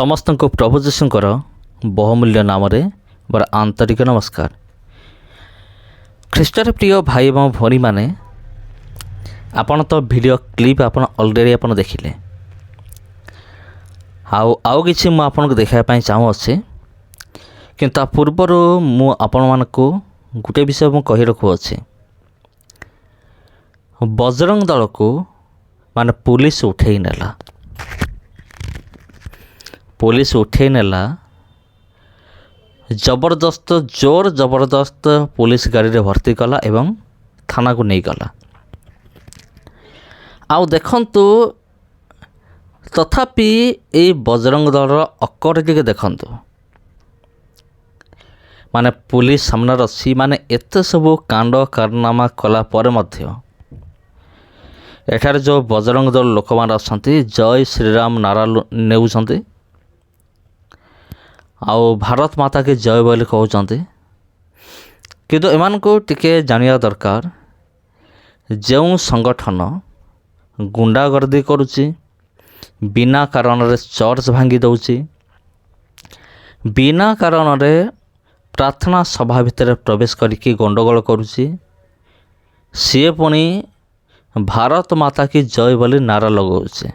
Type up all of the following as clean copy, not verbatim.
समस्त को प्रभु जीशुंकर बहुमूल्य नाम मोर आंतरिक नमस्कार। ख्रीष्टर प्रिय भाई एवं भौणी माने आपण तो वीडियो क्लिप आपण ऑलरेडी आपण देखिले आउ किछि मु आपण को देखा पई चाहू अछि किंतु ता पूर्वर मु आपण मान को गुटे विषय मु कहि रखु अछि। बजरंग दल को माने पुलिस उठेई नेला जबरदस्त जोर जबरदस्त पुलिस गाड़ी रे भर्ती कला एवं थाना को नहीं गला। आउ देखंतु तथापि ए बजरंग दल अकर टिके देखंतु माने पुलिस सामने रसी माने एते सब कांड कारनामा कला पर मध्य एठार जो बजरंग दल लोक मान असंती जय श्रीराम नारा नेउछंती आउ भारत माता के जय बोली कहते किंतु एमान को टिके जानिया दरकार जो संगठन गुंडागर्दी करुच्ची बिना कारण रे चर्च भांगी दउची बिना कारण रे प्रार्थना सभा भितर प्रवेश करके गंडगोल करुच्ची सी पुणी भारत माता की जय बोली नारा लगाउछे।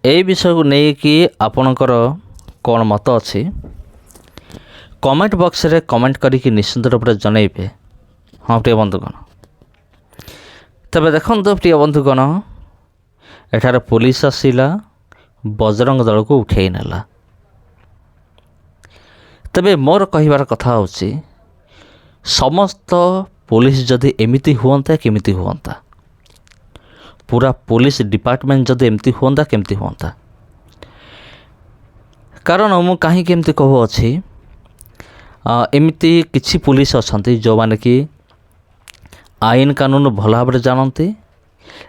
ए विषय को नहीं कि आपणकर कौन मत अच्छी कमेंट बॉक्स रे कमेंट करिकी निश्चित रूप से जनइबे। हाँ प्रिय बंधुगण तबे देखो प्रिय बंधुगण एठार पुलिस आसिला बजरंग दल को उठेई नेला। तबे मोर कहिबार कथा होची समस्त पुलिस जदि एमिति हुअंता केमिति हुअंता पूरा पुलिस डिपार्टमेंट जदि एमती हुअंता केमती हुअंता। कारण मु कहीं केमती कहू अच्छी एमती किछि पुलिस अच्छी जो माने कि आईन कानून भल भाव जानते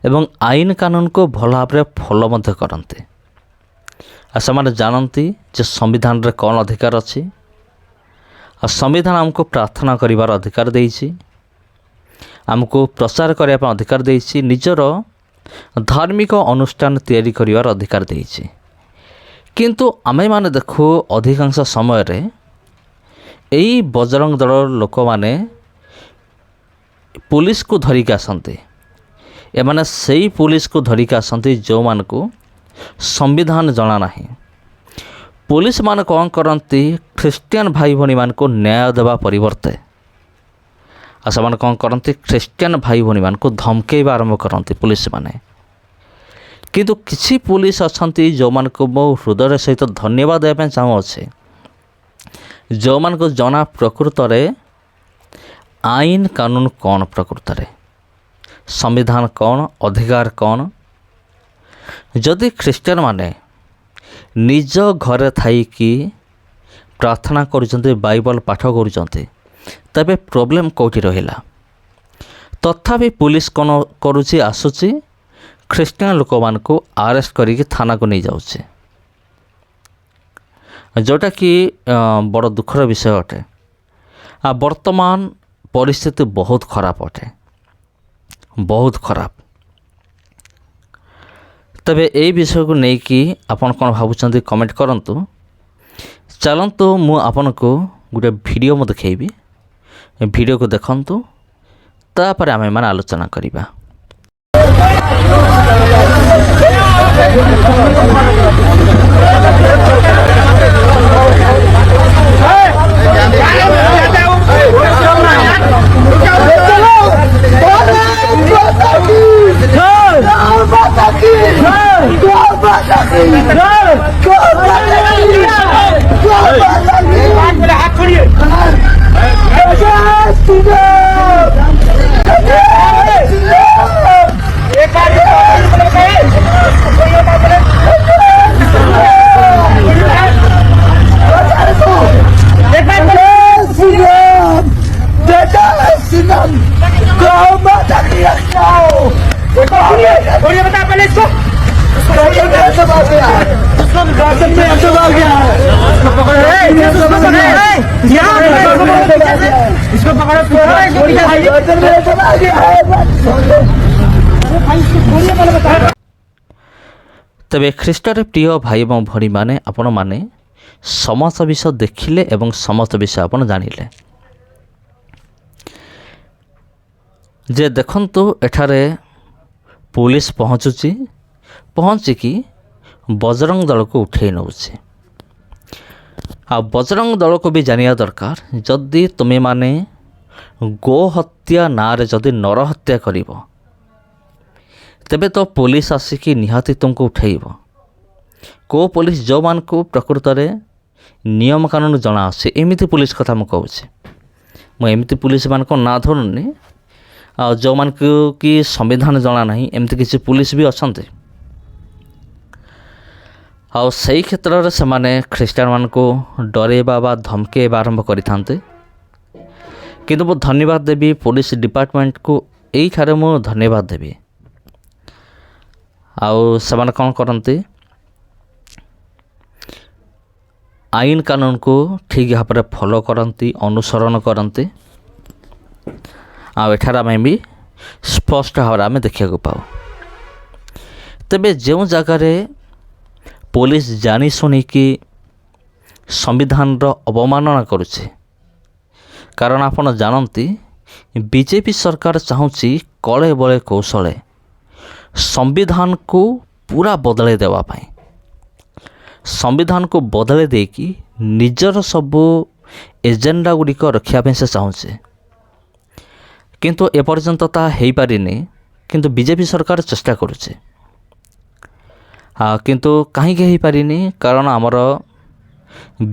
एवं आईन कानून को भल भाव फॉलो मध्य करते से जानती जे संविधान रे कौन अधिकार अच्छी संविधान आमको प्रार्थना करिवार अधिकार देइछि आमको प्रचार करने अधिकार देइछि निजर धार्मिक अनुष्ठान तैयारी करिवार अधिकार देइछि। किंतु आमे माने देखो अधिकांश समय रे एई बजरंग दल लोक माने पुलिस को धरिक आसंते एमाने सेई पुलिस को धरिक आसंते जो मान को संविधान जना नाही। पुलिस मान कौन करती ख्रिस्टियन भाई भनी मान को न्याय देवा परिवर्ते आसान कौन करती ख्रिस्टियन भाई भनी मान को धमकेवा आरंभ करती पुलिस माने। किंतु किसी पुलिस अच्छी जो मान को मो हृदय सहित धन्यवाद देवाई चाहूँ अच्छे जो मान को जना प्रकृत रे आईन कानून कौन प्रकृत रे संविधान कौन अधिकार कौन। जदि ख्रिस्टियन माने निज घरे थाई कि प्रार्थना करुचंते बाइबल पाठ करुचंते तबे प्रॉब्लम कोठी रहिला। तथापि पुलिस कौन करुची आसुची ख्रिस्टियन लोक मान को अरेस्ट करिके थाना को नहीं जाउछे जोटा कि बड़ दुखर विषय अटे। वर्तमान परिस्थिति बहुत खराब अटे बहुत खराब। तबे ए विषय को नहीं कि आपन कौन भावुचंती कमेंट करंतु। चलंतु मु आपन को गोटे वीडियो मु देखैबी वीडियो को देखंतु तापर आमे मान आलोचना करिबा। ତେବେ ଖ୍ରୀଷ୍ଟରେ ପ୍ରିୟ ଭାଇ ଏବଂ ଭଉଣୀମାନେ ଆପଣମାନେ ସମସ୍ତ ବିଷୟ ଦେଖିଲେ ଏବଂ ସମସ୍ତ ବିଷୟ ଆପଣ ଜାଣିଲେ ଯେ ଦେଖନ୍ତୁ ଏଠାରେ ପୁଲିସ ପହଞ୍ଚିକି ବଜରଙ୍ଗ ଦଳକୁ ଉଠେଇ ନେଉଛି। ଆଉ ବଜରଙ୍ଗ ଦଳକୁ ବି ଜାଣିବା ଦରକାର ଯଦି ତୁମେମାନେ ଗୋ ହତ୍ୟା ନାଁରେ ଯଦି ନର ହତ୍ୟା କରିବ ତେବେ ତ ପୋଲିସ ଆସିକି ନିହାତି ତୁମକୁ ଉଠେଇବ। କେଉଁ ପୋଲିସ ଯେଉଁମାନଙ୍କୁ ପ୍ରକୃତରେ ନିୟମ କାନୁନ ଜଣାଅଛି ଏମିତି ପୋଲିସ କଥା ମୁଁ କହୁଛି। ମୁଁ ଏମିତି ପୋଲିସମାନଙ୍କ ନାଁ ଧରୁନି ଆଉ ଯେଉଁମାନଙ୍କୁ କି ସମ୍ବିଧାନ ଜଣା ନାହିଁ ଏମିତି କିଛି ପୋଲିସ ବି ଅଛନ୍ତି। ଆଉ ସେଇ କ୍ଷେତ୍ରରେ ସେମାନେ ଖ୍ରୀଷ୍ଟିଆନମାନଙ୍କୁ ଡରାଇବା ବା ଧମକେଇବା ଆରମ୍ଭ କରିଥାନ୍ତି। କିନ୍ତୁ ମୁଁ ଧନ୍ୟବାଦ ଦେବି ପୋଲିସ ଡିପାର୍ଟମେଣ୍ଟକୁ, ଏଇଠାରେ ମୁଁ ଧନ୍ୟବାଦ ଦେବି। ଆଉ ସେମାନେ କ'ଣ କରନ୍ତି, ଆଇନ କାନୁନକୁ ଠିକ୍ ଭାବରେ ଫଲୋ କରନ୍ତି, ଅନୁସରଣ କରନ୍ତି। ଆଉ ଏଠାରେ ଆମେ ବି ସ୍ପଷ୍ଟ ଭାବରେ ଆମେ ଦେଖିବାକୁ ପାଉ। ତେବେ ଯେଉଁ ଜାଗାରେ ପୋଲିସ ଜାଣି ଶୁଣିକି ସମ୍ବିଧାନର ଅବମାନନା କରୁଛି, କାରଣ ଆପଣ ଜାଣନ୍ତି ବିଜେପି ସରକାର ଚାହୁଁଛି କଳେ ବଳେ କୌଶଳେ ସମ୍ବିଧାନକୁ ପୁରା ବଦଳାଇ ଦେବା ପାଇଁ, ସମ୍ବିଧାନକୁ ବଦଳାଇ ଦେଇକି ନିଜର ସବୁ ଏଜେଣ୍ଡା ଗୁଡ଼ିକ ରଖିବା ପାଇଁ ସେ ଚାହୁଁଛି। କିନ୍ତୁ ଏପର୍ଯ୍ୟନ୍ତ ତାହା ହେଇପାରିନି, କିନ୍ତୁ ବିଜେପି ସରକାର ଚେଷ୍ଟା କରୁଛି। କିନ୍ତୁ କାହିଁକି ହେଇପାରିନି, କାରଣ ଆମର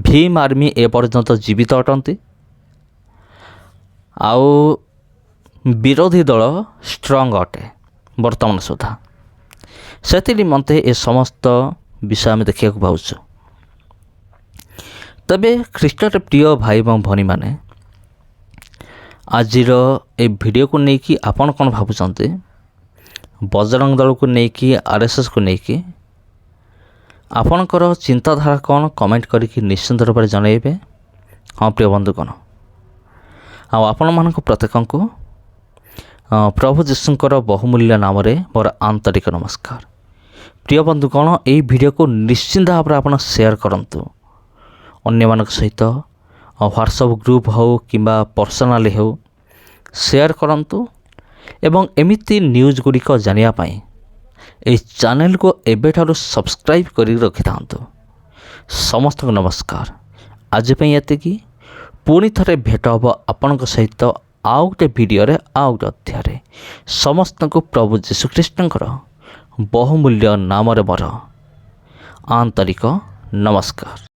ଭୀମ ଆର୍ମି ଏପର୍ଯ୍ୟନ୍ତ ଜୀବିତ ଅଟନ୍ତି ଆଉ ବିରୋଧୀ ଦଳ ଷ୍ଟ୍ରଙ୍ଗ ଅଟେ ବର୍ତ୍ତମାନ ସୁଦ୍ଧା। ସେଥି ନିମନ୍ତେ ଏ ସମସ୍ତ ବିଷୟ ଆମେ ଦେଖିବାକୁ ପାଉଛୁ। ତେବେ ଖ୍ରୀଷ୍ଟରେ ପ୍ରିୟ ଭାଇ ଏବଂ ଭଉଣୀମାନେ, ଆଜିର ଏ ଭିଡ଼ିଓକୁ ନେଇକି ଆପଣ କ'ଣ ଭାବୁଛନ୍ତି? ବଜରଙ୍ଗ ଦଳକୁ ନେଇକି, RSSକୁ ନେଇକି ଆପଣଙ୍କର ଚିନ୍ତାଧାରା କ'ଣ କମେଣ୍ଟ କରିକି ନିଶ୍ଚିନ୍ତ ରୂପରେ ଜଣାଇବେ। ହଁ ପ୍ରିୟ ବନ୍ଧୁଗଣ, ଆଉ ଆପଣମାନଙ୍କୁ ପ୍ରତ୍ୟେକଙ୍କୁ ପ୍ରଭୁ ଯୀଶୁଙ୍କର ବହୁମୂଲ୍ୟ ନାମରେ ମୋର ଆନ୍ତରିକ ନମସ୍କାର। ପ୍ରିୟ ବନ୍ଧୁଗଣ, ଏହି ଭିଡ଼ିଓକୁ ନିଶ୍ଚିନ୍ତ ଭାବରେ ଆପଣ ସେୟାର କରନ୍ତୁ ଅନ୍ୟମାନଙ୍କ ସହିତ। ହ୍ୱାଟ୍ସଆପ୍ ଗ୍ରୁପ୍ ହେଉ କିମ୍ବା ପର୍ସନାଲି ହେଉ ସେୟାର କରନ୍ତୁ ଏବଂ ଏମିତି ନ୍ୟୁଜ୍ ଗୁଡ଼ିକ ଜାଣିବା ପାଇଁ ଏହି ଚ୍ୟାନେଲକୁ ଏବେଠାରୁ ସବସ୍କ୍ରାଇବ୍ କରି ରଖିଥାନ୍ତୁ। ସମସ୍ତଙ୍କୁ ନମସ୍କାର। ଆଜି ପାଇଁ ଏତିକି। ପୁଣି ଥରେ ଭେଟ ହେବ ଆପଣଙ୍କ ସହିତ ଆଉ ଗୋଟେ ଭିଡ଼ିଓରେ, ଆଉ ଗୋଟେ ଅଧ୍ୟାୟରେ। ସମସ୍ତଙ୍କୁ ପ୍ରଭୁ ଯୀଶୁଖ୍ରୀଷ୍ଟଙ୍କର ବହୁମୂଲ୍ୟ ନାମରେ ମୋର ଆନ୍ତରିକ ନମସ୍କାର।